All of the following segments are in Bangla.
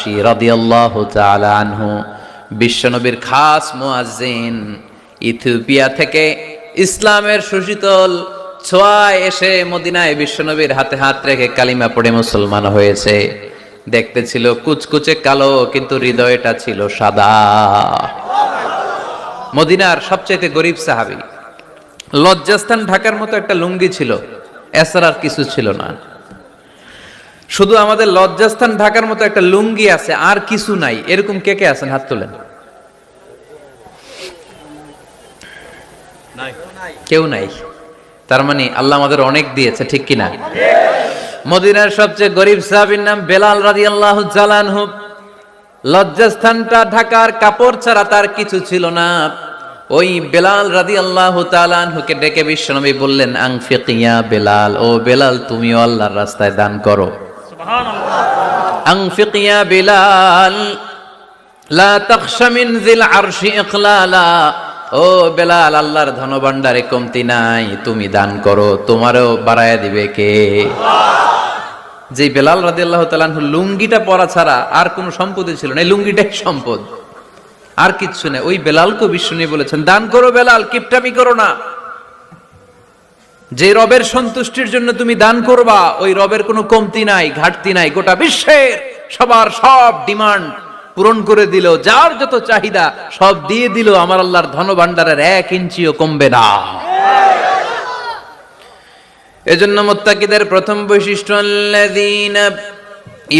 নাজাশী রাদিয়াল্লাহু তাআলা আনহু, বিশ্বনবীর খাস মুয়াজ্জিন, ইথিওপিয়া থেকে ইসলামের সুশীতল ছোঁয়ায় এসে মদিনায় বিশ্বনবীর হাতে হাত রেখে কালিমা পড়ে মুসলমান হয়েছে। দেখতে ছিল কুচকুচে কালো, কিন্তু হৃদয়টা ছিল সাদা। মদিনার সবচেয়ে গরিব সাহাবী। লজ্জাস্থান ঢাকার মতো একটা লুঙ্গি ছিল, এছাড়া আর কিছু ছিল না। শুধু আমাদের লজ্জাস্থান ঢাকার মতো একটা লুঙ্গি আছে, আর কিছু নাই। এরকম কে কে আছেন? হাত তোলেন। কেউ নাই। তার মানে আল্লাহ আমাদের অনেক দিয়েছে, ঠিক কিনা? মদিনার সবচেয়ে গরিব সাহাবীর নাম বেলাল রাদিয়াল্লাহু তাআলা আনহু। লজ্জাস্থানটা ঢাকার কাপড় ছাড়া তার কিছু ছিল না। ওই বেলাল রাদিয়াল্লাহু তাআলা আনহুকে ডেকে বিশ্বনবী বললেন, আনফিক ইয়া বেলাল, ও বেলাল তুমিও আল্লাহর রাস্তায় দান করো। সুবহানাল্লাহ। আনফিক ইয়া বেলাল লা তাখশা মিন যিল আরশি ইকলালা, ও বেলাল আল্লাহর ধনভাণ্ডারে কমতি নাই, তুমি দান করো, তোমারও বাড়ায়া দিবে কে? যে বেলাল রাদিয়াল্লাহু তাআলা আনহু লুঙ্গিটা পরা ছাড়া আর কোনো সম্পত্তি ছিল না, এই লুঙ্গিটাই সম্পদ, আর কিচ্ছু নেই। ওই বেলালকে বিশ্বনবী বলেছেন, দান করো বেলাল, কিপটামি করো না। যে রবের সন্তুষ্টির জন্য তুমি দান করবা, ওই রবের কোনো কমতি নাই, ঘাটতি নাই। গোটা বিশ্বের সবার সব ডিমান্ড পূরণ করে দিল, যার যত চাহিদা সব দিয়ে দিল, আমার আল্লাহর ধনভাণ্ডারের 1 ইঞ্চিও কমবে না। এজন্য মুত্তাকিদের প্রথম বৈশিষ্ট্য, আল্লাযীনা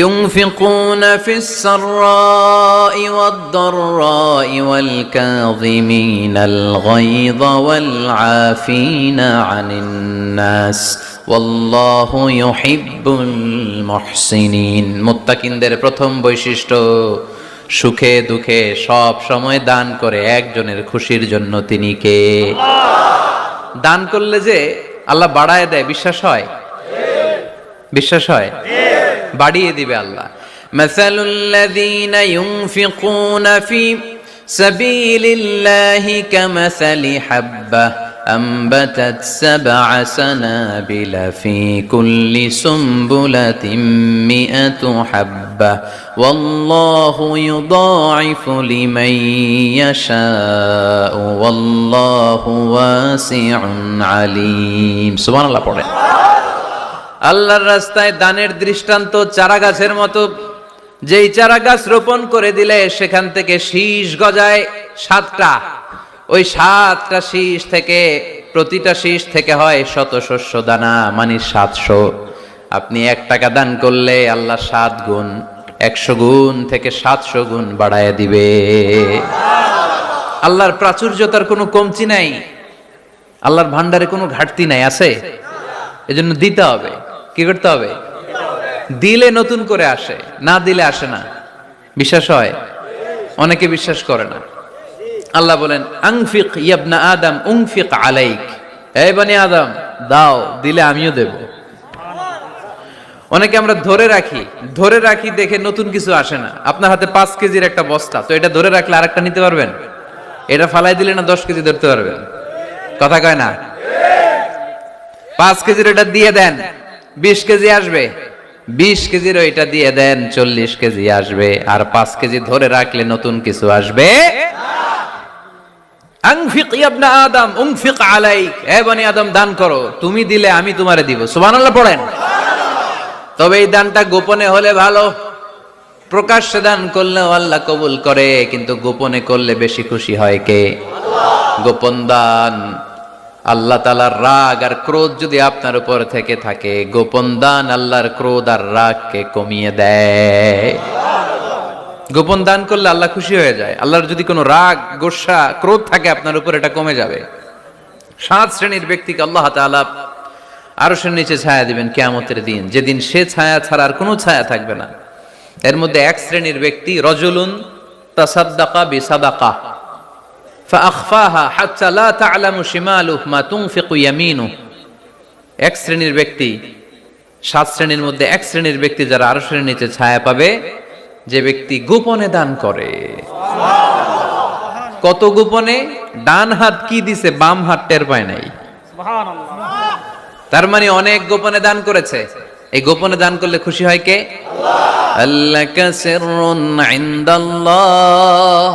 ইউনফিকুনা ফিস সাররাই ওয়াদ দাররাই ওয়াল কাযিমিনাল গায়যা ওয়াল আফিনা আনিন নাস ওয়াল্লাহু ইউহিব্বুল মুহসিনিন। মুত্তাকিনদের প্রথম বৈশিষ্ট্য, সুখে দুঃখে সব সময় দান করে একজনের খুশির জন্য। তিনি কে? দান করলে যে আল্লাহ বাড়ায় দেয়, বিশ্বাস হয়? বিশ্বাস হয়? বাড়িয়ে দিবে আল্লাহ। মাসালুল লাযীনা ইউনফিকুনা ফি সাবিলিল্লাহি কামাসালি হাব্বাহ أنبتت 7 سنابل في كل سنبلة 100 حبة والله يضاعف لمن يشاء والله واسع عليم। সুবহান আল্লাহ পড়ে। আল্লাহর রাস্তায় দানের দৃষ্টান্ত চারা গাছের মতো। যেই চারা গাছ রোপণ করে দিলে সেখান থেকে শীষ গজায় 7টা। ওই 7টা শীষ থেকে, প্রতিটা শীষ থেকে হয় শত শস্য দানা, মানে 700। আপনি 1 টাকা দান করলে আল্লাহ 7 গুণ, 100 গুণ থেকে 700 গুণ বাড়ায় দিবে। আল্লাহর প্রাচুর্যতার কোনো কমতি নাই, আল্লাহর ভান্ডারে কোনো ঘাটতি নাই। আছে? এজন্য দিতে হবে। কি করতে হবে? দিলে নতুন করে আসে, না দিলে আসে না। বিশ্বাস হয়? অনেকে বিশ্বাস করে না। আল্লাহ বলেন, আনফিক ইবনা আদম উনফিক আলাইক, হে বনি আদম দাও, দিলে আমিও দেব। অনেকে আমরা ধরে রাখি দেখে নতুন কিছু আসে না। আপনার হাতে 5 কেজির একটা বস্তা, তো এটা ধরে রাখলে আরেকটা নিতে পারবেন? এটা ফালাই দিলে না 10 কেজি ধরতে পারবেন? কথা কয় না? 5 কেজির এটা দিয়ে দেন, 20 কেজি আসবে। 20 কেজির ওইটা দিয়ে দেন, 40 কেজি আসবে। আর 5 কেজি ধরে রাখলে নতুন কিছু আসবে। আনফিক ইবনা আদম উনফিক আলাইক, হে বনি আদম দান করো, তুমি দিলে আমি তোমারে দিব। সুবহানাল্লাহ পড়েন। তবে এই দানটা গোপনে হলে ভালো। প্রকাশ্যে দান করলেও আল্লাহ কবুল করে, কিন্তু গোপনে করলে বেশি খুশি হয় কে? গোপন দান। আল্লাহ তাআলার রাগ আর ক্রোধ যদি আপনার উপর থেকে থাকে, গোপন দান আল্লাহর ক্রোধ আর রাগকে কমিয়ে দেয়। গোপন দান করলে আল্লাহ খুশি হয়ে যায়। আল্লাহর যদি কোনো রাগ, গোসা, ক্রোধ থাকে আপনার উপর, এটা কমে যাবে। 7 শ্রেণীর ব্যক্তিকে আল্লাহ তাআলা আরশের নিচে ছায়া দিবেন কিয়ামতের দিন, যেদিন সে ছায়া ছাড়া আর কোনো ছায়া থাকবে না। এর মধ্যে 1 শ্রেণীর ব্যক্তি, রজুলুন তাসাদ্দাকা বিসাদাকা ফাআখফাহা হাত্তা লা তা'লামু শিমালুহু মা তুনফিকু ইয়ামিনুহু। 1 শ্রেণীর ব্যক্তি, 7 শ্রেণীর মধ্যে 1 শ্রেণীর ব্যক্তি যারা আরশের নিচে ছায়া পাবে, যে ব্যক্তি গোপনে দান করে। কত গোপনে? ডান হাত কি দিছে, বাম হাত টের পায় নাই। তার মানে অনেক গোপনে দান করেছে। এই গোপনে দান করলে খুশি হয় কে? আল্লাকা সিররুন ইনদাল্লাহ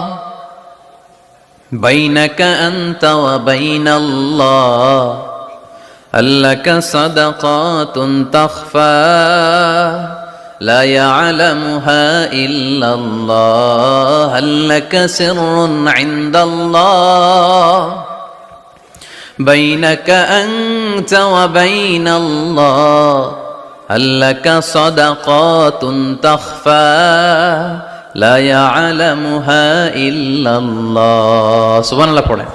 বাইনাকা আনতা ওয়া বাইনাল্লাহ আল্লাকা সাদাকাতুন তাখফা লা ইয়ালামুহা ইল্লাল্লাহ আল্লাকা সিররুন ইনদাল্লাহ বাইনাকা আনতা ওয়া বাইনাল্লাহ আল্লাকা সাদাকাতুন তাখফা লা ইয়ালামুহা ইল্লাল্লাহ। সুবহানাল্লাহ পড়েন।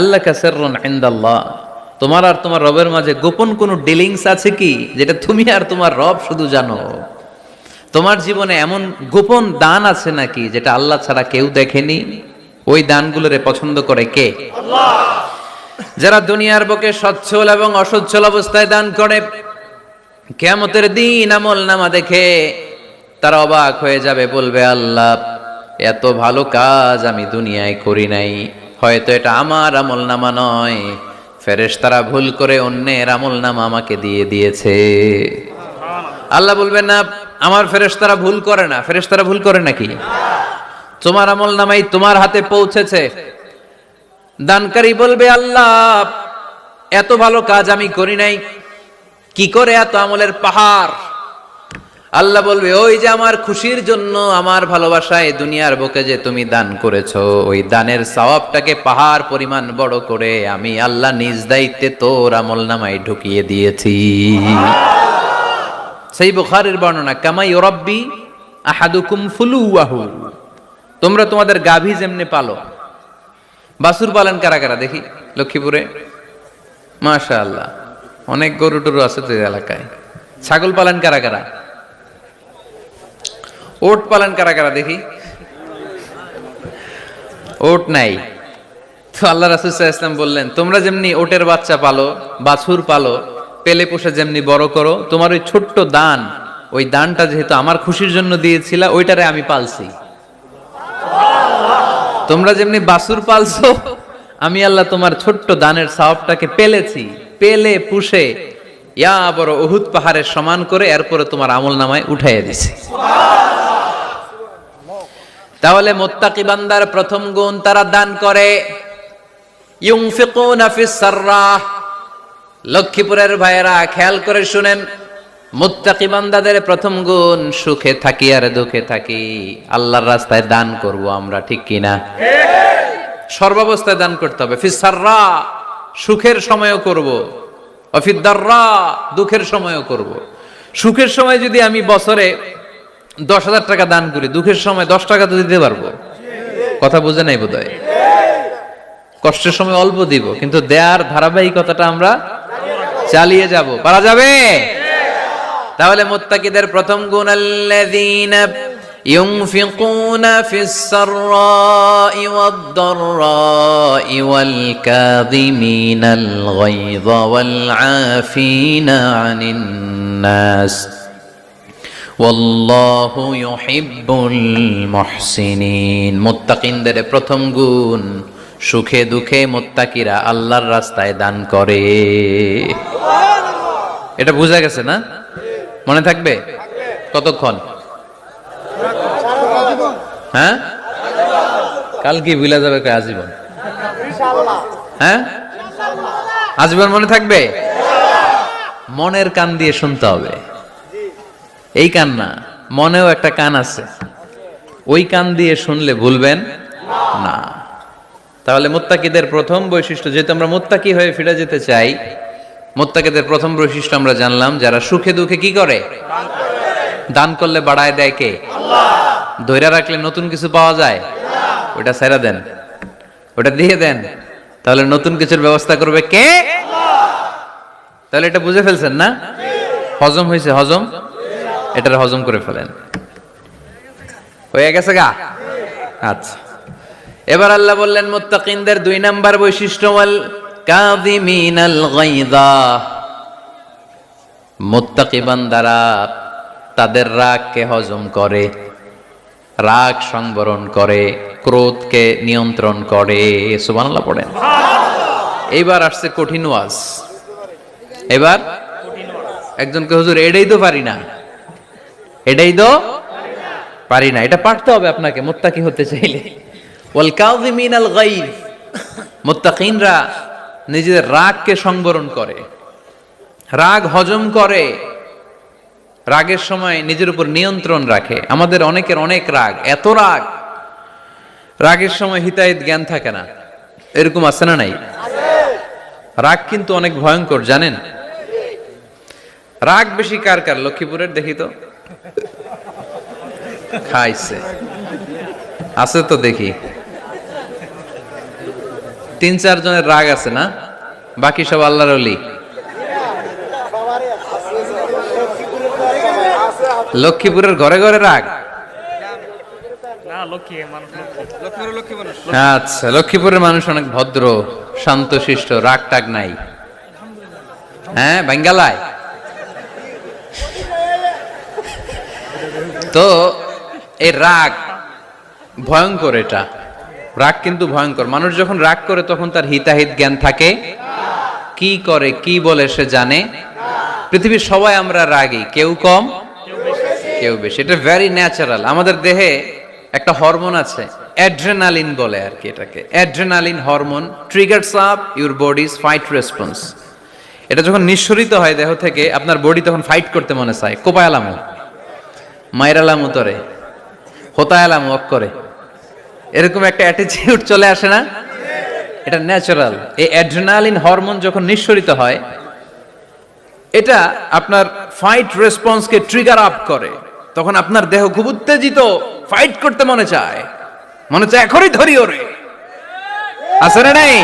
আল্লাকা সিররুন ইনদাল্লাহ, তোমার আর তোমার রবের মাঝে গোপন কোনো ডিলিংস আছে কি যেটা তুমি আর তোমার রব শুধু জানো? তোমার জীবনে এমন গোপন দান আছে নাকি যেটা আল্লাহ ছাড়া কেউ দেখেনি? ওই দানগুলোরে পছন্দ করে কে? আল্লাহ। যারা দুনিয়ার বুকে সচ্ছল এবং অসচ্ছল অবস্থায় দান করে, কিয়ামতের দিন আমল নামা দেখে তারা অবাক হয়ে যাবে, বলবে আল্লাহ এত ভালো কাজ আমি দুনিয়ায় করি নাই, হয়তো এটা আমার আমল নামা নয়, ফেরেশতারা ভুল করে অন্যের আমল নামা আমাকে দিয়ে দিয়েছে। আল্লাহ বলবেন না আমার ফেরেশতারা ভুল করে না। ফেরেশতারা ভুল করে নাকি? তোমার আমল নামাই তোমার হাতে পৌঁছেছে। দানকারী বলবে আল্লাহ এত ভালো কাজ আমি করি নাই, কি করে এত আমলের পাহাড়? আল্লাহ বলবে ওই যে আমার খুশির জন্য, আমার ভালোবাসায় দুনিয়ার বুকে যে তুমি দান করেছো, ওই দানের সওয়াবটাকে পাহাড় পরিমাণ বড় করে আমি আল্লাহ নিজ দায়িত্বে তোর আমলনামায় ঢুকিয়ে দিয়েছি। সেই বুখারীর বর্ণনা, কামা ইউরাব্বি আহাদুকুম ফুলুয়াহু, তোমরা তোমাদের গাভী যেমনি পালো। বাছুর পালন কারা কারা দেখি লক্ষ্মীপুরে? মাশাআল্লাহ, অনেক গরু টরু আছে তো এলাকায়। ছাগল পালন কারা কারা? ওট পালন কারা কারা দেখি? ওট নাই তো আল্লাহ রাসূল সাল্লাল্লাহু আলাইহি ওয়াসাল্লাম বললেন তোমরা যেমনি ওটের বাচ্চা পালো, বাছুর পালো, পেলে পোষে যেমনি বড় করো, তোমার ওই ছোট্ট দান, ওই দানটা যেহেতু আমার খুশির জন্য দিয়েছিলা, ওইটারে আমি পালছি। তোমরা যেমনি বাছুর পালছো, আমি আল্লাহ তোমার ছোট্ট দানের সওয়াবটাকে পেলেছি, পেলে পুষে ইয়া বড় উহুদ পাহাড়ের সমান করে এরপরে তোমার আমলনামায় উঠাইয়া দিছি। তাহলে মুত্তাকি বান্দার প্রথম গুণ, তারা দান করে। ইউনফিকুনা ফিস সাররাহ। লক্ষ্মীপুরের ভাইয়েরা খেয়াল করে শুনেন, মুত্তাকি বান্দাদের প্রথম গুণ, সুখে থাকি আর দুঃখে থাকি আল্লাহর রাস্তায় দান করব আমরা, ঠিক কিনা? সর্বাবস্থায় দান করতে হবে। ফিস সাররা, সুখের সময়ও করব, অফিদ দাররা, দুঃখের সময়ও করব। সুখের সময় যদি আমি বছরে 10,000 টাকা দান করি, দুঃখের সময় 10 টাকা তো দিতে পারবো। কথা বুঝে নাই বোধহয়? কষ্টের সময় অল্প দিব, কিন্তু দেয়ার ধারাবাহিকতাটা আমরা চালিয়ে যাব। পারা যাবে? তাহলে মুত্তাকিদের প্রথম গুণ, আল্লাযীনা ইউনফিকুনা ফিস সাররাই ওয়াদ দাররাই ওয়াল কাযিমিনাল গায়যা ওয়াল আফিনা আনিন নাস ওয়াল্লাহু ইউহিব্বুল মুহসিনিন। মুত্তাকিনদের প্রথম গুণ, সুখে দুঃখে মুত্তাকিরা আল্লাহর রাস্তায় দান করে। এটা বোঝা গেছে না? মনে থাকবে কতক্ষণ? হ্যাঁ, কাল কি ভুলে যাবে? আজীবন। হ্যাঁ, আজীবন মনে থাকবে। মনের কান দিয়ে শুনতে হবে। এই কান না, মনেও একটা কান আছে, ওই কান দিয়ে শুনলে ভুলবেন না। তাহলে মুত্তাকিদের প্রথম বৈশিষ্ট্য, যেহেতু আমরা মুত্তাকি হয়ে ফিরে যেতে চাই, মুত্তাকিদের প্রথম বৈশিষ্ট্য আমরা জানলাম, যারা সুখে দুঃখে কি করে? দান করলে বাড়ায় দেয় কে? আল্লাহ। ধৈর্য রাখলে নতুন কিছু পাওয়া যায়? ওটা ছেড়ে দেন, ওটা দিয়ে দেন, তাহলে নতুন কিছুর ব্যবস্থা করবে কে? আল্লাহ। তাহলে এটা বুঝে ফেলছেন না? হজম হয়েছে? হজম, এটার হজম করে ফেলেন। হয়ে গেছে গা? আচ্ছা, এবার আল্লাহ বললেন মুত্তাকিনদের 2 নাম্বার বৈশিষ্ট্য, ওয়াল কাযিমিনাল গায়যা। মুত্তাকি বান্দারা তাদের রাগকে হজম করে, রাগ সংবরণ করে, ক্রোধকে নিয়ন্ত্রণ করে। সুবহানাল্লাহ পড়েন। এইবার আসছে কঠিন ওয়াজ। এবার একজনকে হুজুর এটাই তো পারি না, এটাই তো পারি না, এটা পারতে হবে আপনাকে মুত্তাকি হতে চাইলে। ওয়াল কাযিমিনাল গায়জ, মুত্তাকিনরা নিজেদের রাগকে সংবরণ করে, রাগ হজম করে, রাগের সময় নিজের উপর নিয়ন্ত্রণ রাখে। আমাদের অনেকের অনেক রাগ, এত রাগ, রাগের সময় হিতাহিত জ্ঞান থাকে না, এরকম আছে না নাই? রাগ কিন্তু অনেক ভয়ঙ্কর জানেন। রাগ বেশি কার কার? লক্ষ্মীপুরের দেখি তো, খাইছে আছে তো দেখি, 3-4 জনের রাগ আছে না, বাকি সব আল্লাহর ওলি। লক্ষ্মীপুরের ঘরে ঘরে রাগ? আচ্ছা, লক্ষ্মীপুরের মানুষ অনেক ভদ্র, শান্তশিষ্ট, রাগ টাগ নাই। হ্যাঁ, বাঙ্গালায় তো এই রাগ ভয়ঙ্কর। এটা রাগ কিন্তু ভয়ঙ্কর। মানুষ যখন রাগ করে তখন তার হিতাহিত জ্ঞান থাকে, কি করে কি বলে সে জানে। পৃথিবীর সবাই আমরা রাগী, কেউ কম কেউ বেশি, এটা ভেরি ন্যাচারাল। আমাদের দেহে একটা হরমোন আছে, অ্যাড্রেনালিন বলে আর কি এটাকে। Adrenaline hormone triggers up your bodies fight response. এটা যখন নিঃসরিত হয় দেহ থেকে, আপনার বডি তখন ফাইট করতে মনে চায়, কোপায়ালামো, মাইরালামো তরে, হোতায়ালামো অক করে, এরকম একটা অ্যাটিটিউড চলে আসে না? এটা ন্যাচারাল। এই অ্যাড্রেনালিন হরমোন যখন নিঃসরিত হয়, এটা আপনার ফাইট রেসপন্সকে ট্রিগার আপ করে। তখন আপনার দেহ খুব উত্তেজিত, ফাইট করতে মনে চায়, মনে চায় এখনই ধরি ওরে, আছে না নাই?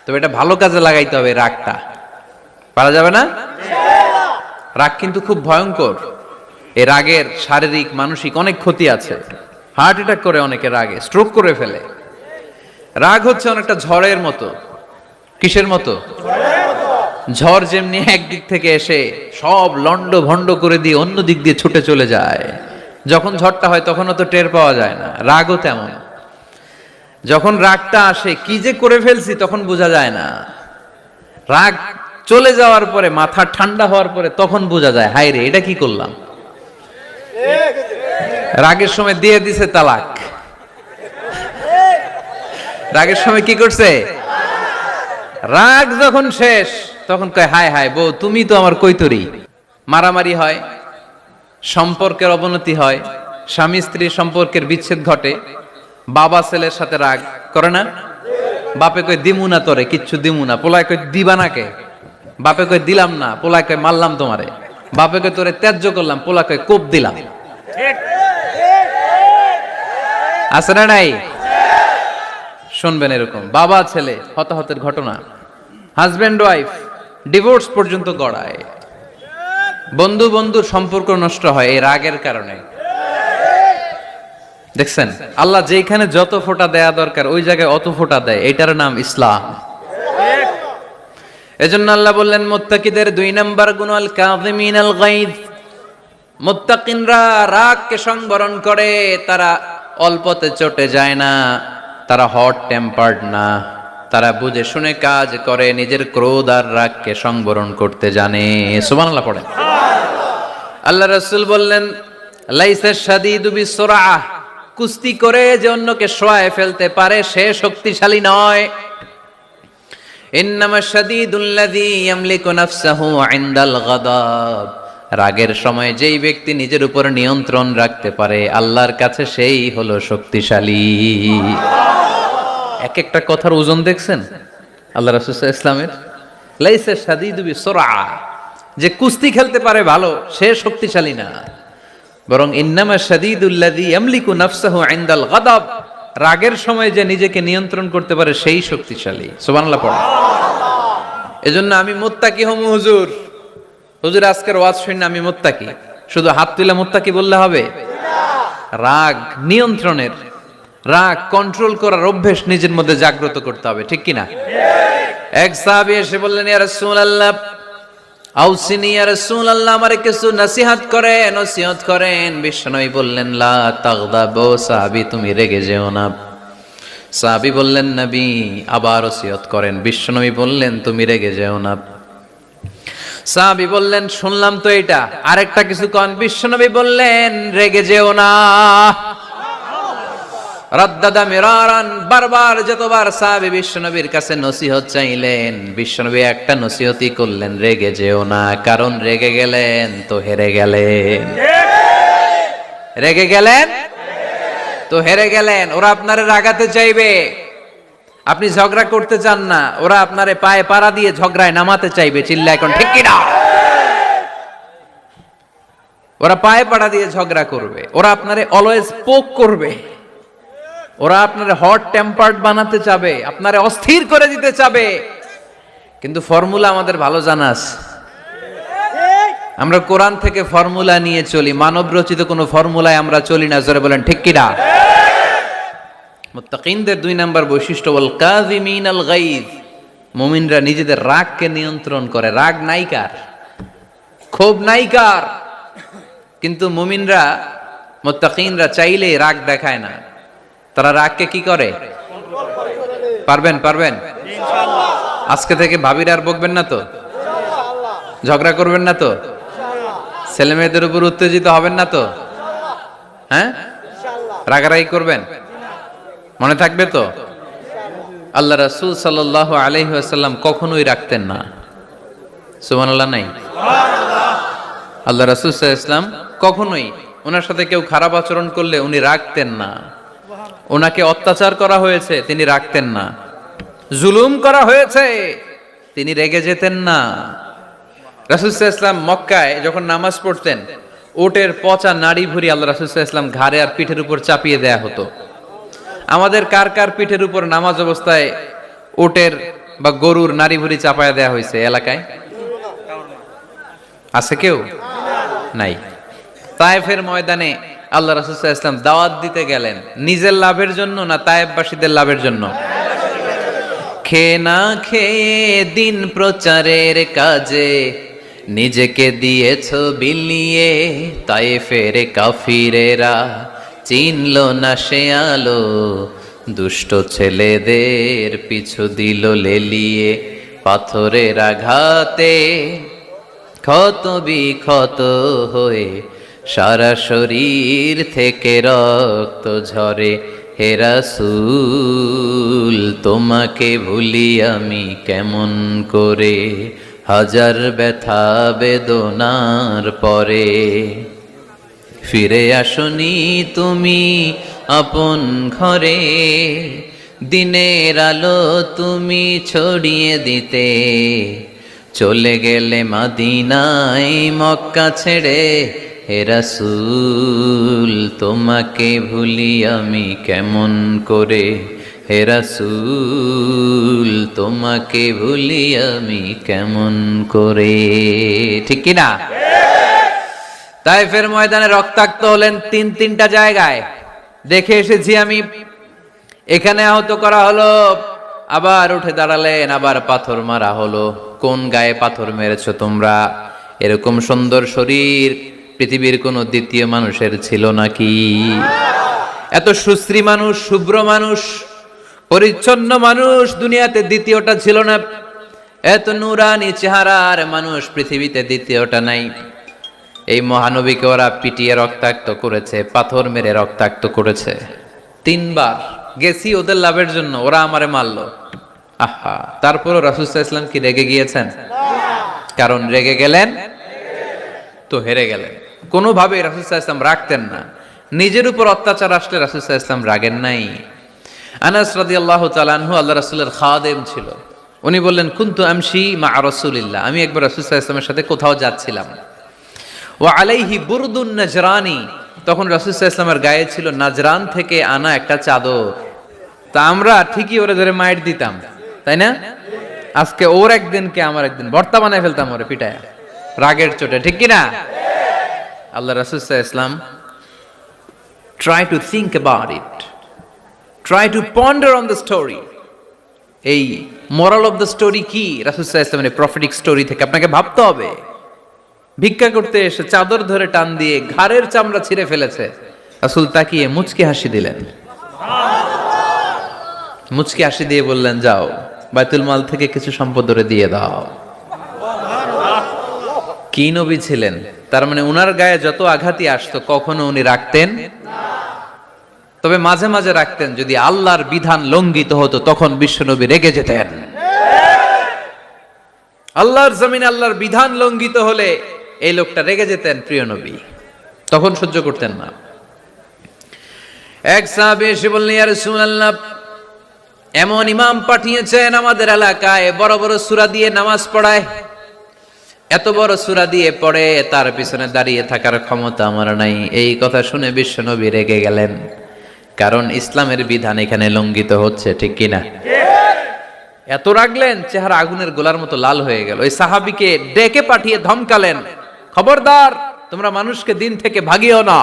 তবে এটা ভালো কাজে লাগাইতে হবে, রাগটা পারা যাবে না। রাগ কিন্তু খুব ভয়ঙ্কর। এই রাগের শারীরিক মানসিক অনেক ক্ষতি আছে। হার্ট অ্যাটাক করে অনেকে রাগে, স্ট্রোক করে ফেলে। রাগ হচ্ছে অনেকটা ঝড়ের মতো। কিসের মতো? ঝড় যেমনি একদিক থেকে এসে সব লন্ড ভন্ড করে দিয়ে অন্য দিক দিয়ে ছুটে চলে যায়, যখন ঝড়টা হয় তখনও তো টের পাওয়া যায় না। রাগও তেমন, যখন রাগটা আসে কি যে করে ফেলছি তখন বোঝা যায় না। রাগ চলে যাওয়ার পরে, মাথা ঠান্ডা হওয়ার পরে তখন বোঝা যায়, হায় রে এটা কি করলাম। রাগের সময় দিয়ে দিছে তালাক। রাগের সময় কি করছে? রাগ যখন শেষ তখন কয় হায় হায় বউ তুমি তো আমার কৈতরি। মারামারি হয়, সম্পর্কের অবনতি হয়, স্বামী স্ত্রীর সম্পর্কের বিচ্ছেদ ঘটে, বাবা ছেলের সাথে রাগ করে না। বাপে কয় দিমু না তোরে, কিচ্ছু দিমু না, পোলায় কয় দিবা না কে, বাপে কয় দিলাম না, পোলায় কয় মারলাম তোমারে, বাপে কয় তোরে ত্যায্য করলাম, পোলা কয় কোপ দিলাম। আছে না নাই? শুনবেন এরকম বাবা ছেলে হতাহতের ঘটনা, হাজবেন্ড ওয়াইফ ডিভোর্স পর্যন্ত গড়ায়, বন্ধু বন্ধুর সম্পর্ক নষ্ট হয় এই রাগের কারণে। দেখছেন, আল্লাহ যেখানে যত ফোঁটা দেয়া দরকার ওই জায়গায় অত ফোঁটা দেয়, এটার নাম ইসলাম। এজন্য আল্লাহ বললেন মুত্তাকিদের 2 নাম্বার গুণ আল কাযিমিনাল গায়জ। মুত্তাকিনরা রাগকে সংবরণ করে, তারা অল্পতে চটে যায় না, তারা হট টেম্পার্ড না, তারা বুঝে শুনে কাজ করে, নিজের ক্রোধ আর রাগকে সংবরণ করতে জানে। সুবহানাল্লাহ পড়েন। আল্লাহ রাসূল বললেন লাইসা শাদীদু বিসরাআহ, কুস্তি করে যে অন্যকে শোয়ায় ফেলতে পারে সে শক্তিশালী নয়। ইন্নামা শাদীদুল্লাযী ইয়ামলিকু নাফসাহু ইনদাল গাদাব, রাগের সময় যেই ব্যক্তি নিজের উপর নিয়ন্ত্রণ রাখতে পারে আল্লাহর কাছে সেই হলো শক্তিশালী। এক একটা কথার ওজন দেখছেন আল্লাহ রাসূল সাল্লাল্লাহু আলাইহি ওয়াসাল্লামের। লাইসা শাদীদু বিসরাআহ, যে কুস্তি খেলতে পারে ভালো সে শক্তিশালী না, বরং ইন্নামা শাদীদুল্লাযী ইয়ামলিকু নাফসাহু ইনদাল গাদাব, রাগের সময় যে নিজেকে নিয়ন্ত্রণ করতে পারে সেই শক্তিশালী। সুবহানাল্লাহ পড়ো। এজন্য আমি মুত্তাকি হমু হুজুর, হুজুর আজকের ওয়াজ শুনে আমি মুত্তাকি, শুধু হাত তুলে মুত্তাকি বললে হবে না। রাগ নিয়ন্ত্রণের, রাগ কন্ট্রোল করার অভ্যেস নিজের মধ্যে জাগ্রত করতে হবে, ঠিক কি না? এক সাহাবী এসে বললেন ইয়া রাসূলুল্লাহ আউসিনি ইয়া রাসূলুল্লাহ, আমারে কিছু নসিহত করেন, নসিহত করেন। বিশ্বনবী বললেন লা তাগদাবু, সাহাবী তুমি রেগে যেও না। সাহাবী বললেন নবী আবার নসিহত করেন। বিশ্বনবী বললেন তুমি রেগে যেও না। সাহাবী বললেন শুনলাম তো এটা, আরেকটা কিছু কন। বিশ্বনবী বললেন রেগে যেও না। রাদ্দাদা মিরারান, বারবার যতবার সাহাবী বিশ্বনবীর কাছে নসিহত চাইলেন, বিশ্বনবী একটা নসিহতই করলেন, রেগে যেও না, কারণ রেগে গেলেন তো হেরে গেলেন। রেগে গেলেন তো হেরে গেলেন। ওরা আপনারে রাগাতে চাইবে, আপনি ঝগড়া করতে চান না, ওরা আপনারে পায়ে পাড়া দিয়ে ঝগড়ায় নামাতে চাইবে। চিল্লা এখন ঠিক কিনা? ওরা পায়ে পাড়া দিয়ে ঝগড়া করবে, ওরা আপনারে অলওয়েজ পোক করবে, ওরা আপনারে হট টেম্পার্ড বানাতে চাবে, আপনারে অস্থির করে দিতে চাবে। কিন্তু ফর্মুলা আমাদের ভালো জানা আছে। আমরা কোরআন থেকে ফর্মুলা নিয়ে চলি, মানব রচিত কোনো ফর্মুলায় আমরা চলি না। জোরে বলেন ঠিক কিনা? মুত্তাকিনদের 2 নাম্বার বৈশিষ্ট্য ওয়াল কাযিমিনাল গায়জ, মুমিনরা নিজেদের রাগকে নিয়ন্ত্রণ করে। রাগ নাইকার, ক্ষোভ নাইকার, কিন্তু মুমিনরা মুত্তাকিনরা চাইলেই রাগ দেখায় না। তারা রাগকে কি করে? পারবেন ইনশাআল্লাহ। আজকে থেকে ভাবির আর বকবেন না তো, ঝগড়া করবেন না তো, ছেলে মেয়েদের উপর উত্তেজিত হবেন না তো, হ্যাঁ? রাগারাগি করবেন, মনে থাকবে তো? আল্লাহ রাসূল সাল্লাল্লাহু আলাইহি ওয়াসাল্লাম কখনোই রাখতেন না। সুবহানাল্লাহ নাই? আল্লাহ রাসূল সাল্লাল্লাহু আলাইহি ওয়াসাল্লাম কখনোই, ওনার সাথে কেউ খারাপ আচরণ করলে উনি রাখতেন না। ওনাকে অত্যাচার করা হয়েছে, তিনি রাখতেন না। জুলুম করা হয়েছে, তিনি রেগে যেতেন না। রাসূল সাল্লাল্লাহু আলাইহি ওয়াসাল্লাম মক্কায় যখন নামাজ পড়তেন, উটের পচা নাড়ি ভুঁড়ি আল্লাহ রাসূল সাল্লাল্লাহু আলাইহি ওয়াসাল্লাম ঘাড়ে আর পিঠের উপর চাপিয়ে দেয়া হতো। আমাদের কার কার পিঠের উপর নামাজ অবস্থায় উটের বা গরুর নাড়ি ভুঁড়ি চাপায়া দেয়া হয়েছে এলাকায়? আছে কেউ? নাই। তায়েফের ময়দানে আল্লাহ রাসূল সাল্লাল্লাহু আলাইহি ওয়াসাল্লাম দাওয়াত দিতে গেলেন, নিজের লাভের জন্য না তায়েফবাসীদের লাভের জন্য? খেয়ে না খেয়ে দিন প্রচারের কাজে নিজেকে দিয়েছ বিলিয়ে, তায়েফের কাফিরেরা চিনল না সে আলো, দুষ্ট ছেলেদের পিছু দিল লেলিয়ে, পাথরের আঘাতে ক্ষত বিক্ষত হয়ে সারা শরীর থেকে রক্ত ঝরে। হে রাসূল তোমাকে ভুলি আমি কেমন করে, হাজার ব্যথা বেদনার পরে। ফিরে আসনি তুমি আপন ঘরে, দিনের আলো তুমি ছড়িয়ে দিতে, চলে গেলে মদিনায় মক্কা ছেড়ে। হে রাসূল তোমাকে ভুলি আমি কেমন করে, হে রাসূল তোমাকে ভুলি আমি কেমন করে। ঠিক কি না? তায়েফের ময়দানে রক্তাক্ত হলেন 3টা জায়গায়, দেখে এসেছি আমি। এখানে আহত করা হলো, আবার উঠে দাঁড়ালেন, আবার পাথর মারা হলো। কোন গায়ে পাথর মেরেছো তোমরা? এরকম সুন্দর শরীর পৃথিবীর কোন দ্বিতীয় মানুষের ছিল নাকি? এত সুশ্রী মানুষ, শুভ্র মানুষ, পরিচ্ছন্ন মানুষ দুনিয়াতে দ্বিতীয়টা ছিল না। এত নুরানি চেহারার মানুষ পৃথিবীতে দ্বিতীয়টা নাই। এই মহানবীকে ওরা পিটিয়ে রক্তাক্ত করেছে, পাথর মেরে রক্তাক্ত করেছে। 3 বার গেছি ওদের লাভের জন্য, ওরা আমারে মারলো। আহা, তারপরও রাসূল সাল্লাল্লাহু আলাইহি ওয়াসাল্লাম কি রেগে গিয়েছেন? কারণ রেগে গেলেন তো হেরে গেলেন। কোনোভাবে রাসূল সাল্লাল্লাহু আলাইহি ওয়াসাল্লাম রাখতেন না। নিজের উপর অত্যাচার আসলে রাসূল সাল্লাল্লাহু আলাইহি ওয়াসাল্লাম রাগেন নাই। আনাস রাদিয়াল্লাহু তাআলা আনহু আল্লাহ রাসূলের খাদেম ছিল। উনি বললেন, কুনতু আমশি মা রাসূলিল্লাহ, আমি একবার রাসূল সাল্লাল্লাহু আলাইহি ওয়াসাল্লামের সাথে কোথাও যাচ্ছিলাম। ওয়া আলাইহি বুরদুন নাজরানি, তখন রাসূল সাল্লাল্লাহু আলাইহি ওয়াসাল্লামের গায়ে ছিল নাজরান থেকে আনা একটা চাদর। তা আমরা ঠিকই ওরে ধরে মাইর দিতাম, তাই না? আজকে ওর একদিন কে আমার একদিন, ভর্তা বানায় ফেলতাম ওরে পিটায়া রাগের চোটে। ঠিক কি না? আল্লাহ রাসূল সাল্লাল্লাহু আলাইহি ওয়াসাল্লাম try to think about it, try to ponder on the story. এই moral of the story কি? রাসূল সাল্লাল্লাহু আলাইহি ওয়াসাল্লামের প্রফেটিক স্টোরি থেকে আপনাকে ভাবতে হবে। ভিক্ষা করতে এসে চাদর ধরে টান দিয়ে ঘাড়ের চামড়া ছিঁড়ে ফেলেছে, রাসূল তাকিয়ে মুচকি হাসি দিলেন। মুচকি হাসি দিয়ে বললেন, যাও বাইতুল মাল থেকে কিছু সম্পদ ধরে দিয়ে দাও। কি নবী ছিলেন? তার মানে উনার গায়ে যত আঘাতই আসতো কখনো উনি রাখতেন, তবে মাঝে মাঝে রাখতেন। যদি আল্লাহর বিধান লঙ্ঘিত হতো তখন বিশ্বনবী রেগে যেতেন। আল্লাহর জমিনে আল্লাহর বিধান লঙ্ঘিত হলে এই লোকটা রেগে যেতেন, প্রিয় নবী তখন সহ্য করতেন না। এক সাহাবী এসে বললেন, ইয়া রাসূলুল্লাহ, এমন ইমাম পাঠিয়েছেন আমাদের এলাকায়, বড় বড় সূরা দিয়ে নামাজ পড়ায়, এত বড় সূরা দিয়ে পড়ে, তার পিছনে দাঁড়িয়ে থাকার ক্ষমতা আমার নাই। এই কথা শুনে বিশ্বনবী রেগে গেলেন, কারণ ইসলামের বিধান এখানে লঙ্ঘিত হচ্ছে, ঠিক কিনা? এত রাগলেন, চেহারা আগুনের গোলার মতো লাল হয়ে গেল। ওই সাহাবীকে ডেকে পাঠিয়ে ধমকালেন, খবরদার, তোমরা মানুষকে দিন থেকে ভাগিও না,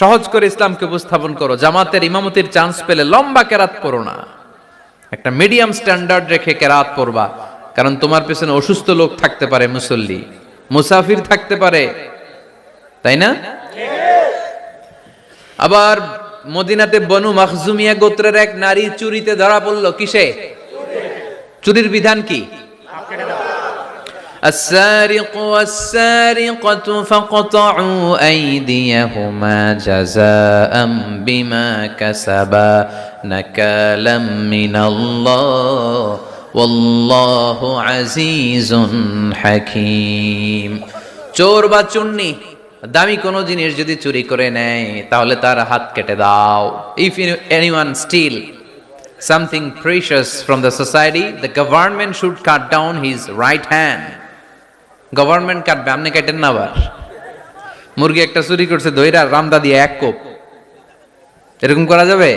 সহজ করে ইসলামকে উপস্থাপন করো। জামাতের ইমামতির চান্স পেলে লম্বা কেরাত পড়ো না, একটা মিডিয়াম স্ট্যান্ডার্ড রেখে কেরাত পড়বা, কারণ তোমার পেছনে অসুস্থ লোক থাকতে পারে, মুসল্লি, মুসাফির থাকতে পারে, তাই না? আবার মদিনাতে বনু মাখজুমিয়া গোত্রের এক নারী চুরিতে ধরা পড়ল। কিসে? চুরির বিধান কি? السارق والسارقة فاقطعوا أيديهما جزاء بما كسبا نكالا من الله والله عزيز حكيم। চোর বা চুন্নি দামি কোনো জিনিস যদি চুরি করে নেয় তাহলে তার হাত কেটে দাও। If anyone steal something precious from the society, the government should cut down his right hand. Government কাটবে, আপনি কাটেন না। আবার মুরগি একটা চুরি করছে, দইরা রামদা দিয়ে এক কোপ, এরকম করা যাবে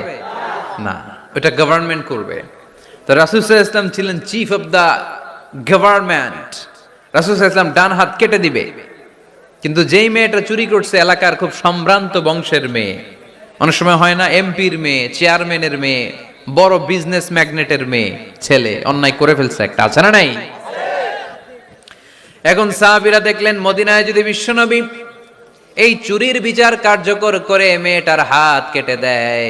না, ওটা গভর্নমেন্ট করবে। তো রাসূল সাল্লাল্লাহু আলাইহি ওয়াসাল্লাম ছিলেন চিফ অফ দা গভর্নমেন্ট, রাসূল সাল্লাল্লাহু আলাইহি ওয়াসাল্লাম ডান হাত কেটে দিবে। কিন্তু যেই মেয়েটা চুরি করছে এলাকার খুব সম্ভ্রান্ত বংশের মেয়ে, অনেক সময় হয় না এমপির মেয়ে, চেয়ারম্যানের মেয়ে, বড় বিজনেস ম্যাগনেটের মেয়ে, ছেলে অন্যায় করে ফেলছে একটা, আছে না নাই? এখন সাহাবীরা দেখলেন মদিনায় যদি বিশ্বনবী এই চুরির বিচার কার্যকর করে মেয়েটার হাত কেটে দেয়,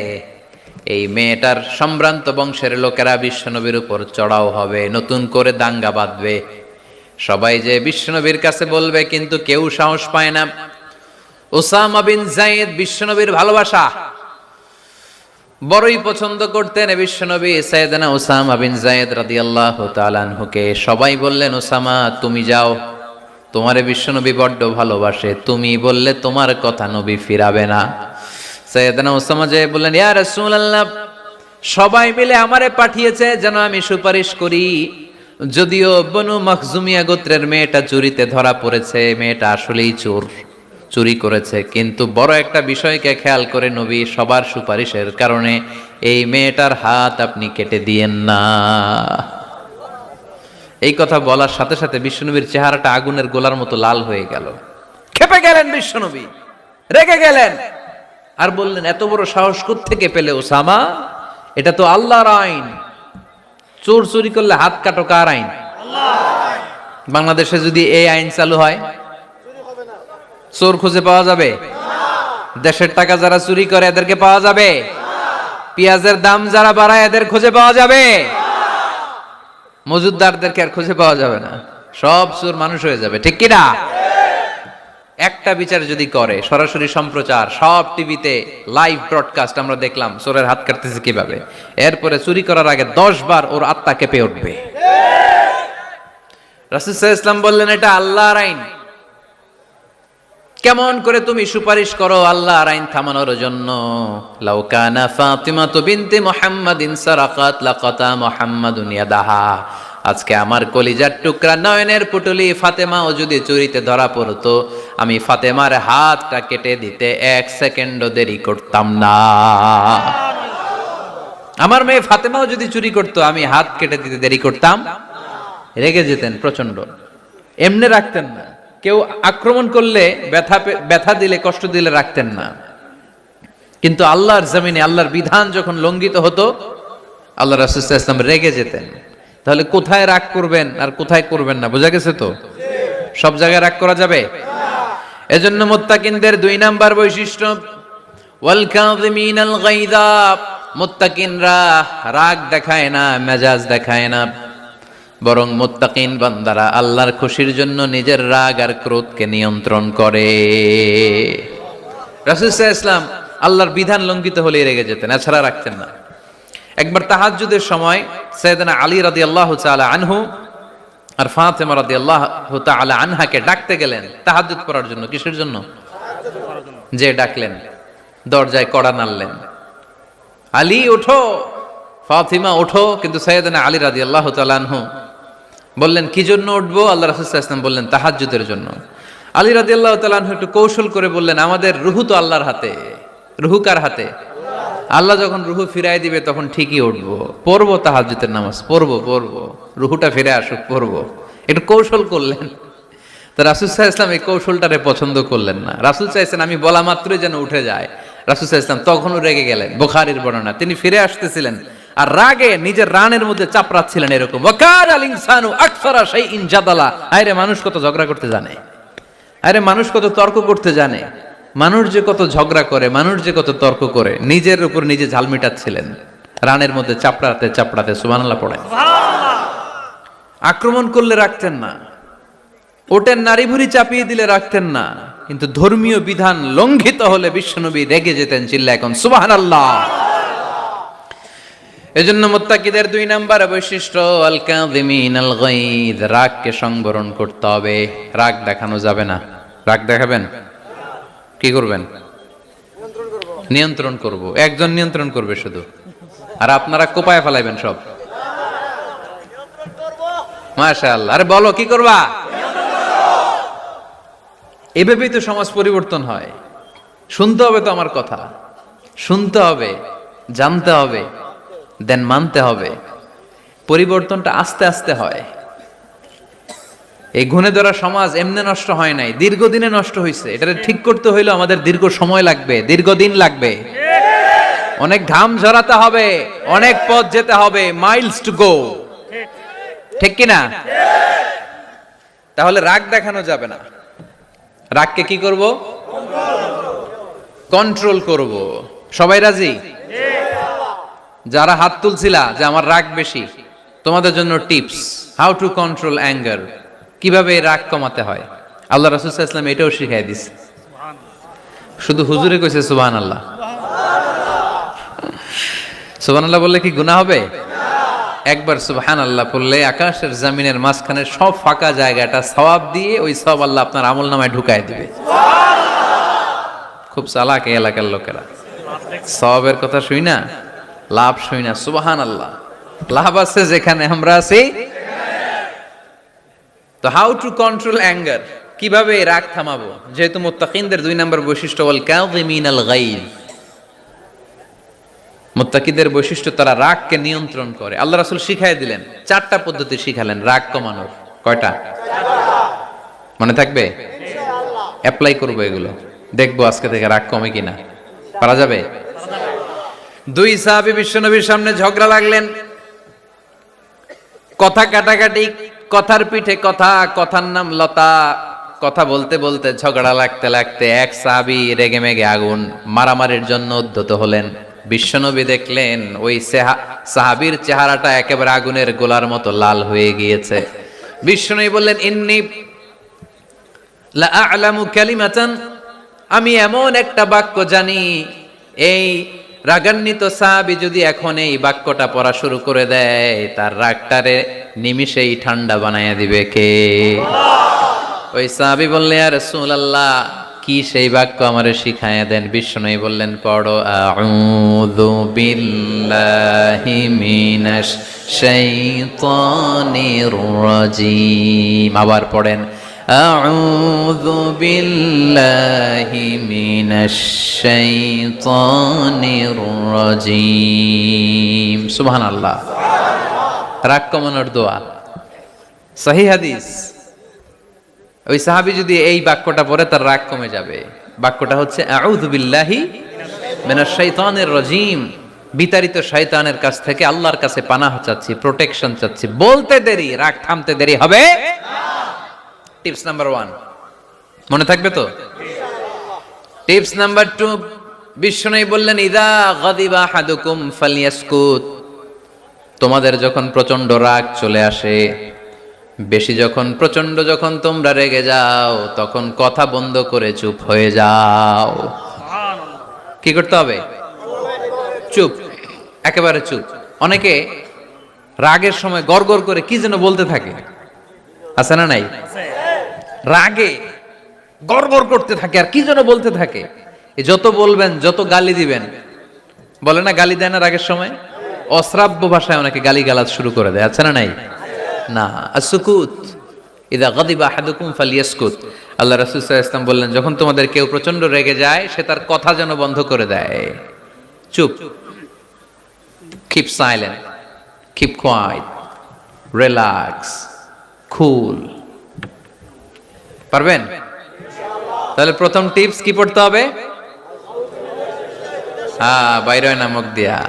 এই মেয়েটার সম্ভ্রান্ত বংশের লোকেরা বিশ্বনবীর উপর চড়াও হবে, নতুন করে দাঙ্গা বাঁধবে, সবাই যে বিশ্বনবীর কাছে বলবে, কিন্তু কেউ সাহস পায় না। উসামা বিন যায়েদ বিশ্বনবীর ভালোবাসা বড়ই পছন্দ করতেন বিশ্বনবী। সাইয়েদনা উসামা বিন যায়েদ রাদিয়াল্লাহু তাআলা আনহুকে সবাই বললেন, উসামা তুমি যাও, তোমারে বিশ্বনবী বড্ড ভালোবাসে, তুমি বললে তোমার কথা নবী ফিরাবে না। সাইয়েদনা উসামা যে বললেন, ইয়া রাসূলুল্লাহ, সবাই মিলে আমারে পাঠিয়েছে যেন আমি সুপারিশ করি, যদিও বনু মাখজুমিয়া গোত্রের মেয়েটা চুরিতে ধরা পড়েছে, মেয়েটা আসলেই চোর, চুরি করেছে, কিন্তু বড় একটা বিষয়কে খেয়াল করে নবী সবার সুপারিশের কারণে এই মেয়েটার হাত আপনি কেটে দিয়েন না। এই কথা বলার সাথে সাথে বিশ্বনবীর চেহারাটা আগুনের গোলার মতো লাল হয়ে গেল, ক্ষেপে গেলেন বিশ্বনবী, রেগে গেলেন, আর বললেন, এত বড় সাহস কোত্থেকে পেলে ওসামা? এটা তো আল্লাহর আইন, চোর চুরি করলে হাত কাটো, কার আইন? বাংলাদেশে যদি এই আইন চালু হয় চোর খুঁজে পাওয়া যাবে? দেশের টাকা যারা চুরি করে এদেরকে পাওয়া যাবে? পেঁয়াজের দাম যারা বাড়ায় এদের খুঁজে পাওয়া যাবে? মজুদদারদেরকে আর খুঁজে পাওয়া যাবে না, সব চোর মানুষ হয়ে যাবে, ঠিক কিনা? একটা বিচার যদি করে, সরাসরি সম্প্রচার, সব টিভিতে লাইভ ব্রডকাস্ট, আমরা দেখলাম চোরের হাত কাটতেছে কিভাবে, এরপরে চুরি করার আগে 10 বার ওর আত্মা কেঁপে উঠবে। রাসূল সাল্লাল্লাহু আলাইহি ওয়াসাল্লাম বললেন, এটা আল্লাহর আইন, কেমন করে তুমি সুপারিশ করো আল্লাহর আইন থামানোর জন্য? লাউ কানা ফাতিমাতু বিনতি মুহাম্মাদিন সারাকাত লাকাতা মুহাম্মাদুন ইয়াদাহা। আজকে আমার কলিজার টুকরা নয়নের পুটুলি ফাতেমাও যদি চুরিতে ধরা পড়তো, আমি ফাতেমার হাতটা কেটে দিতে 1 সেকেন্ডও দেরি করতাম না। আমার মেয়ে ফাতেমাও যদি চুরি করতো, আমি হাত কেটে দিতে দেরি করতাম। রেগে যেতেন প্রচন্ড, এমনি রাখতেন না, কেউ আক্রমণ করলে ব্যথা দিলে, কষ্ট দিলে রাখতেন না। কিন্তু আল্লাহর জমিনে আল্লাহর বিধান যখন লঙ্ঘিত হতো, আল্লাহ রাসূল সাল্লাল্লাহু আলাইহি ওয়াসাল্লাম রেগে যেতেন। তাহলে কোথায় রাগ করবেন আর কোথায় করবেন না বোঝা গেছে তো? সব জায়গায় রাগ করা যাবে? এজন্য মুত্তাকিনদের 2 নাম্বার বৈশিষ্ট্য, ওয়াল কাযিমিনাল গায়যা। মুত্তাকিনরা রাগ দেখায় না, মেজাজ দেখায় না, বরং মুত্তাকিন বান্দারা আল্লাহর খুশির জন্য নিজের রাগ আর ক্রোধকে নিয়ন্ত্রণ করে। রাসূল সাল্লাল্লাহু আলাইহি ওয়াসাল্লাম আল্লাহর বিধান লঙ্ঘিত হলে রেগে যেতেন, এছাড়া রাখতেন না। একবার তাহাজ্জুদের সময় সাইয়েদনা আলী রাদিয়াল্লাহু তাআলা আনহু আর ফাতেমা রাদিয়াল্লাহু তাআলা আনহাকে ডাকতে গেলেন তাহাজ্জুদ পড়ার জন্য। কিসের জন্য? যে ডাকলেন, দরজায় কড়া নাড়লেন, আলী ওঠো, ফাতিমা ওঠো। কিন্তু সাইয়েদনা আলী রাদিয়াল্লাহু তাআলা আনহু বললেন কি জন্য উঠবো? আল্লাহ রাসূল সাল্লাল্লাহু আলাইহি ওয়াসাল্লাম বললেন তাহাজ্জুদের জন্য। আলী রাদিয়াল্লাহু তাআলা আনহু একটু কৌশল করে বললেন, আমাদের রুহু তো আল্লাহর হাতে। রুহু কার হাতে? আল্লাহ যখন রুহু ফিরাই দিবে তখন ঠিকই উঠবো, পড়বো তাহাজ্জুদের নামাজ, পড়বো রুহুটা ফিরে আসুক, পড়বো। একটু কৌশল করলেন। তো রাসূল সাল্লাল্লাহু আলাইহি ওয়াসাল্লাম এই কৌশলটারে পছন্দ করলেন না। রাসূল চাইছেন আমি বলা মাত্রই যেন উঠে যায়। রাসূল সাল্লাল্লাহু আলাইহি ওয়াসাল্লাম তখনও রেগে গেলেন। বুখারীর বর্ণনা, তিনি ফিরে আসতেছিলেন আর রাগে নিজের রানের মধ্যে চাপড়াচ্ছিলেন এরকম, ওয়াকার আল ইনসানু আকসারা শাইইন জাদালা। আরে মানুষ কত ঝগড়া করতে জানে, আরে মানুষ কত তর্ক করতে জানে, মানুষ যে কত ঝগড়া করে, মানুষ যে কত তর্ক করে, নিজের উপর নিজে ঝাল মিটাচ্ছিলেন রানের মধ্যে চাপড়াতে চাপড়াতে। সুবহানাল্লাহ পড়েন। আক্রমণ করলে রাখতেন না, ওটের নারী ভুঁড়ি চাপিয়ে দিলে রাখতেন না, কিন্তু ধর্মীয় বিধান লঙ্ঘিত হলে বিশ্বনবী রেগে যেতেন, চিল্লা এখন সুবহানাল্লাহ। এজন্য মুত্তাকিদের 2 নাম্বার বৈশিষ্ট্য আল কাযিমিন আল গায়দ, রাগকে সংবরণ করতে হবে। রাগ দেখানো যাবে না। রাগ দেখাবেন, কি করবেন? নিয়ন্ত্রণ করব। একজন নিয়ন্ত্রণ করবে শুধু, আর আপনারা কোপায় ফেলাইবেন সব। মাশাআল্লাহ। আরে বলো কি করবা? এভাবেই তো সমাজ পরিবর্তন হয়। শুনতে হবে তো আমার কথা, শুনতে হবে, জানতে হবে, দেন মানতে হবে। পরিবর্তনটা আস্তে আস্তে হয়। এই গুণে ধরা সমাজ এমনি নষ্ট হয় নাই, দীর্ঘদিনে নষ্ট হয়েছে। এটা ঠিক করতে হইলে আমাদের দীর্ঘ সময় লাগবে, দীর্ঘদিন লাগবে, অনেক ঘাম ঝরাতে হবে, অনেক পথ যেতে হবে, মাইলস টু গো। ঠিক কিনা? তাহলে রাগ দেখানো যাবে না। রাগকে কি করব? কন্ট্রোল করব। সবাই রাজি? যারা হাত তুলছিলা যে আমার রাগ বেশি, তোমাদের জন্য tips, how to control anger, কিভাবে রাগ কমাতে হয়। আল্লাহ রাসূল সাল্লাল্লাহু আলাইহি ওয়াসাল্লাম এটাও শিখাই দিয়েছে। শুধু হুজুরে কইছে সুবহানাল্লাহ। সুবহানাল্লাহ বললে কি গুনাহ হবে? একবার সুবহানাল্লাহ বললে আকাশের জমিনের মাঝখানে সব ফাঁকা জায়গাটা সওয়াব দিয়ে ওই সওয়াব আল্লাহ আপনার আমলনামায় ঢুকায় দিবে। খুব চালাক এই এলাকার লোকেরা, সওয়াবের কথা শুই না, লাভ শুই না। সুবহানাল্লাহ, লাভ আছে যেখানে আমরা আছি। তো হাউ টু কন্ট্রোল অ্যাঙ্গার, কিভাবে রাগ থামাবো? যেহেতু মুত্তাকিনদের 2 নাম্বার বৈশিষ্ট্য ওয়াল কাযিমিন আল গায়জ, মুত্তাকিদের বৈশিষ্ট্য তারা রাগকে নিয়ন্ত্রণ করে। আল্লাহ রাসূল শিখাই দিলেন, 4টা পদ্ধতি শিখালেন রাগ কমানোর। কয়টা? মনে থাকবে? ইনশাআল্লাহ অ্যাপ্লাই করব এগুলো, দেখবো আজকে থেকে রাগ কমে কিনা। পারা যাবে? 2 সাহাবী বিশ্বনবীর সামনে ঝগড়া লাগলেন, কথা কাটাকাটি, কথার পিঠে কথা, কথার নাম লতা। কথা বলতে বলতে ঝগড়া লাগতে লাগতে এক সাহাবী রেগে মেগে আগুন, মারামারির জন্য উদ্যত হলেন। বিশ্বনবী দেখলেন ওই সাহাবীর চেহারাটা একেবারে আগুনের গোলার মতো লাল হয়ে গিয়েছে। বিশ্বনবী বললেন, ইন্নী লা আ'লামু কালিমাতান, আমি এমন একটা বাক্য জানি, এই রাগান্বিত সাহাবী যদি এখন এই বাক্যটা পড়া শুরু করে দেয়, তার রাগটারে নিমিষেই ঠান্ডা বানায়া দিবে কে? ওই সাহাবী বললেন, ইয়া রাসূলুল্লাহ, কি সেই বাক্য আমারে শিখায়া দেন। বিশ্বনবী বললেন, পড়ো আউযু বিল্লাহি মিনাশ শাইতানির রাজীম। আবার পড়েন আউযু বিল্লাহি মিনাশ শাইতানির রাজীম। সুবহানাল্লাহ। রাগ কমানোর দোয়া, সহিহ হাদিস। ওই সাহাবী যদি এই বাক্যটা পড়ে তার রাগ কমে যাবে। বাক্যটা হচ্ছে আউযু বিল্লাহি মিনাশ শাইতানির রাজীম, বিতাড়িত শয়তানের কাছ থেকে আল্লাহর কাছে পানাহ চাচ্ছি, প্রোটেকশন চাচ্ছি। বলতে দেরি, রাগ থামতে দেরি হবে না। টিপস নাম্বার 1 মনে থাকবে তো? টিপস নাম্বার 2, বিশ্বনবী বললেন, ইযা গাদিবা আহাদুকুম ফালইয়াসকুত, তোমাদের যখন প্রচন্ড রাগ চলে আসে, বেশি প্রচন্ড যখন তোমরা রেগে যাও, তখন কথা বন্ধ করে চুপ হয়ে যাও। কি করতে হবে? চুপ, একেবারে চুপ। অনেকে রাগের সময় গড়গড় করে কি যেন বলতে থাকে, আছে না নাই? রাগে গড়গড় করতে থাকে আর কি যেন বলতে থাকে। যত বলবেন, যত গালি দিবেন, বলে না গালি দেয় না রাগের সময়, অশ্রাব্য ভাষায় অনেকে গালি গালাজ শুরু করে দেয়, আছে না নাই? না, আসুকুত ইদা গাদিবা আহাদুকুম ফালিয়াসকুত। আল্লাহ রাসূল সাল্লাল্লাহু আলাইহি ওয়াসাল্লাম বললেন, যখন তোমাদের কেউ প্রচন্ড রেগে যায়, সে তার কথা যেন বন্ধ করে দেয়। চুপ, keep silent, keep quiet, relax, cool. পারবেন? তাহলে প্রথম টিপস কি পড়তে হবে? বাইরে নামক দিয়া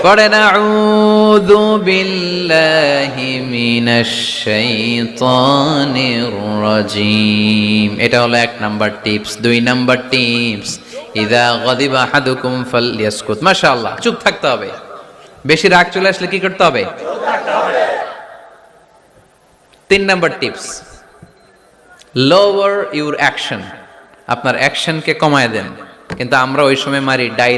পড়েন, আউযু বিল্লাহি মিনাশ শাইতানির রাজীম। এটা হলো 1 নাম্বার টিপস। 2 নাম্বার টিপস, ইযা গাদিবা আহাদুকুম ফালইয়াসকুত। মাশাআল্লাহ, চুপ থাকতে হবে। বেশি রাগ চলে আসলে কি করতে হবে? 3 number tips, lower your action. আপনার অ্যাকশনকে কমায় দেন। কিন্তু আমরা ওই সময় মারি ডাই